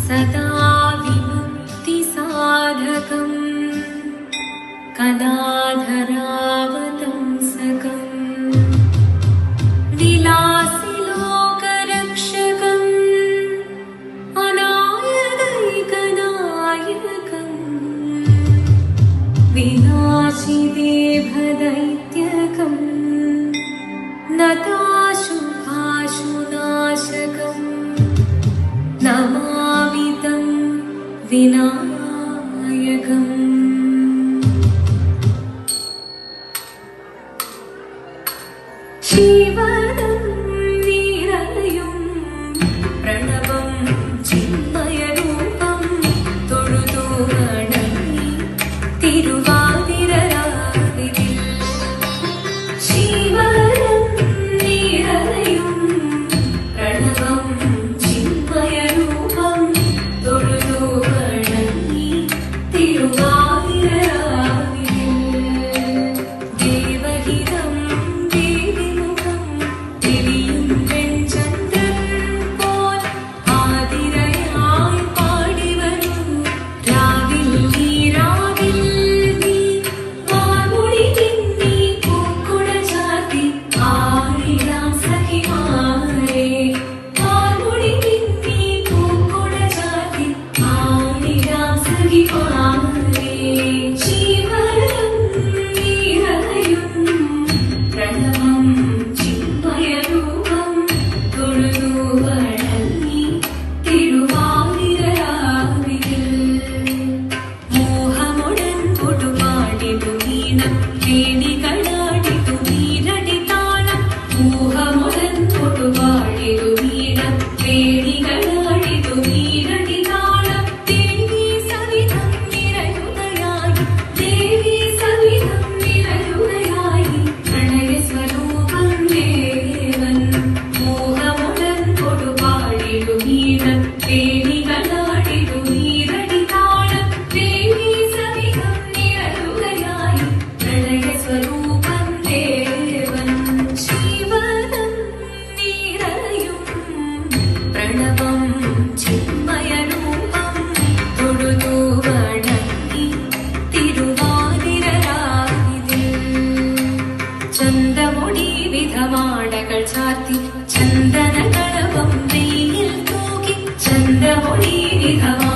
सदा विमुक्तिसाधकम् कलाधरावतंसकम् विलासिलोकरक्षकम् अनायदैकनायकम् विनाशिदेभदैत्यकम् नताशुभाशुनाशकम् नमामि तं विनायकम्। शिवनं निरलयुं प्रणवं चिन्मयरूपं തൊഴുതു വണങ്ങി തിരുവാതിരരാവിതിൽ ശിവനം നിരലയും പ്രണവം ചിന്മയരൂപം തൊഴുതു വണങ്ങി തിരുവാതിരരാവിതിൽ ദേവഹിതം ദേവിമുഖം തെളിയും വെൺചന്ദ്രൻ പോൽ ആതിരയായി പാടിവരൂ രാവിൽ നീ രാവിൽ നീ വാർമുടി പിന്നി പൂക്കുട ചാർത്തി ആടിടാം സഖിമാരേ വാർമുടി പിന്നി പൂക്കുട ചാർത്തി ആടിടാം സഖിമാരേ ശിവനം നിറയും പ്രണവം ചിന്മയരൂപം തൊഴുതു വണങ്ങി തിരുവാതിരരാവിതിൽ മോഹമുടൻ കൊടുപാടിടു വീണം വേണികളാടിടു വീരടി താളം മോഹമുടൻ കൊടുപാടിടു വീണം വേണികളാടിടു വീരടി താളം ദേവി സവിധം നിറയുകയായി ദേവി സവിധം നിറയുകയായി പ്രണയസ്വരൂപം ദേവൻ മോഹമുടൻ കൊടുപാടിടു വീണം വേണികളാടിടു വീരടി താളം ദേവി സവിധം നിറയുകയായി പ്രണയസ്വരൂപം ദേവൻ ശിവനം നിറയും പ്രണവം ചിന്മയരൂപം തൊഴുതു വണങ്ങി തിരുവാതിരരാവിതിൽ ചന്തമുടി വിധമാടകൾ ചാർത്തി ചന്ദനകളവം വെയിൽ തൂകി ചന്തമുടി വിധമാ